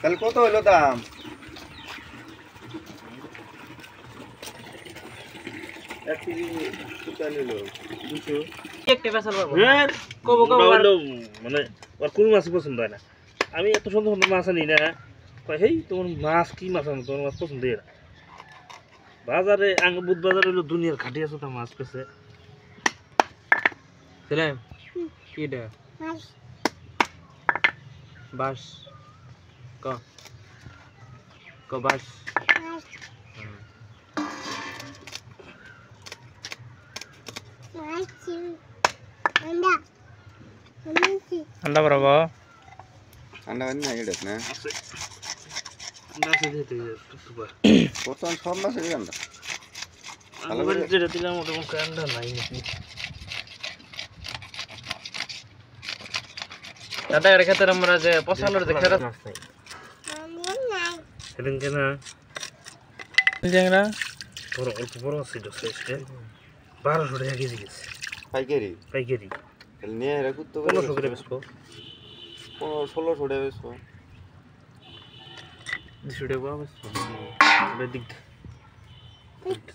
তাহলে কত হলো দাম? মানে কোন মাছ পছন্দ হয় না। আমি এত সুন্দর সুন্দর মাছ আনি না, হেই তোমার মাছ কি মাছ আনো, তোমার মাছ পছন্দ হয় না। বাজারে বুধ বাজারে হলো দুনিয়ার খাটি আছে, তো মাছ পেছে বাস বাস anda berapa? Anda kan nanya deh, nah. Anda sudah itu ya, coba. Potongan sama sih kan? Kalau baru jadi tidak mau dong ke Anda lah ini. Tadi ada kata nama raja, pasal ada kata. Sedang kena. Sedang na? Borong sih dosa. Baru sudah lagi sih. Paigeri. Kalau ni ada kutu. Kono sudah besko. Kono 1600 টাকা বেচো। 200 টাকা বেচো। Udah dik.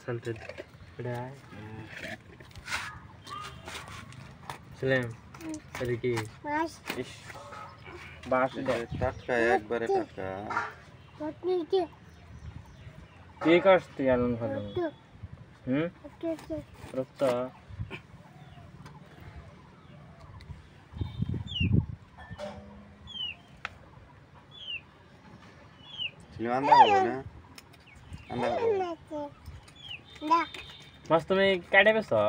Santet. Udah. Selam. Tadi ki. Mas. Bas udah. টাটকা একবারে টাটকা। কে কাটতে আলন ভালো? রক্তা। Sini anda apa na? Anda apa? Dah. Mas तुम्हें काटे बेसो?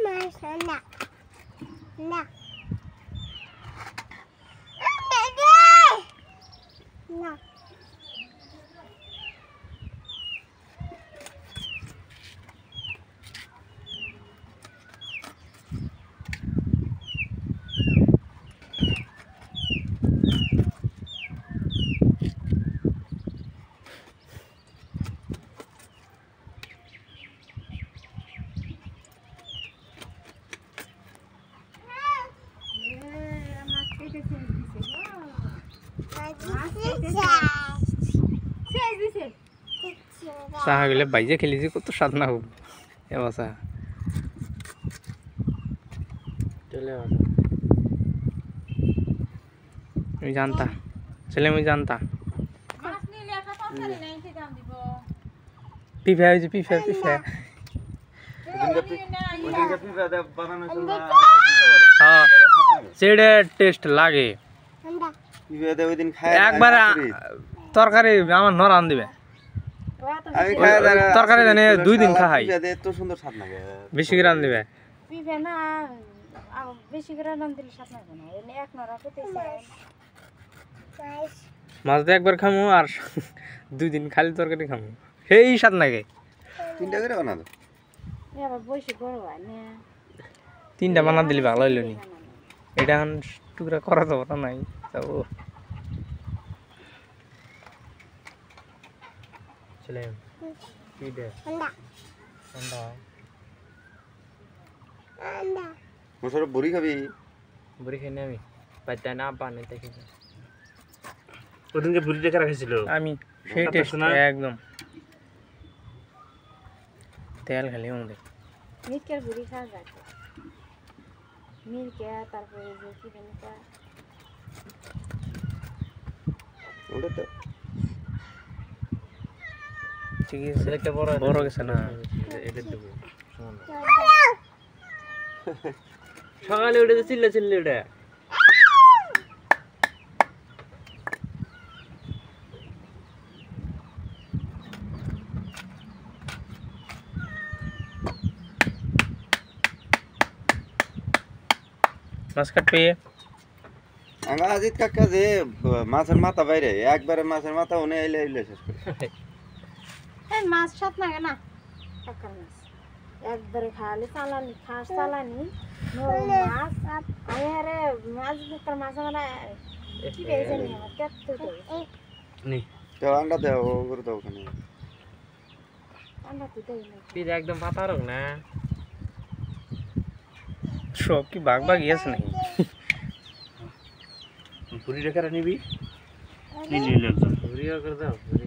Mas anda. Nah. Nah. Sah gile baije খেলিছি কত স্বাদ না হোক এ বাসা চলে আসো আমি জানতা ছেলে আমি জানতা মাছ নিলে একটা তরকারি নাই সে দাম দিব পিফা হইছে পিফা ওদিকে পিফা দে বানানো ছিল না হ্যাঁ সেটা টেস্ট লাগে পিফা দে ওইদিন খায় একবার তরকারি আমার নরান দিবে আমি খায় তরকারি জানে 2 দিন খাই পিফা দে এত সুন্দর স্বাদ লাগে বেশি করে রান দিবে পিফা না বেশি করে রান দিলে স্বাদ লাগে না এনে এক নরা কইতেছে মাছ দিয়ে একবার খামু আর 2 দিন খালি তরকারি খামু সেই স্বাদ লাগে তিনটা করে বানা দাও এবার বসে বড় হয় না 3টা বানা দিলি ভালো হইলো নি এটা টুকরা করা যাব না নাই যাবো চলে কি দে anda মোসর বড়ি খাবি বুড়ি খাই না আমি পাইতা না পানি দেখি ওদিনকে বুড়ি দেখা রাখিছিল আমি সেই টেস্ট একদম তেল খালি আমাদের মিরকের বুড়ি খাওয়া যায় মিরকে তারপরে যে কি জানিটা ওটা তো ঠিক আছে একটা বড় গেছে না এটা দেব সকালে উঠে চিল্লা ওটা মাছ কাটবে আঙ্গা আজিত কাকা যে মাছের মাথা বাইরে একবারে মাছের মাথা উনি আইলে শেষ করে এই মাছ সাত লাগে না কাকার মাছ একবারে খালি চালানি খাস চালানি নরম মাছ আমি আরে মাছ বুকার মাছ মানে কি পেয়েছে নি আমার কেটে দেই নি তো আন্ডা দাও ও করে দাও ওখানে আন্ডা তো দেই না পিঠা একদম পাতা রং না সব কি বাঘ বাঘ গিয়েছে নাকি পুরি রেখে নিবি নিলে একদম পুরি করে দাও পুরি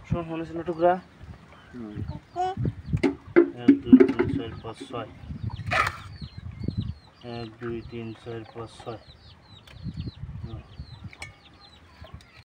শোন মনে ছিল টুকরা 1 2 3 4 5 6 1 2 3 4 5 6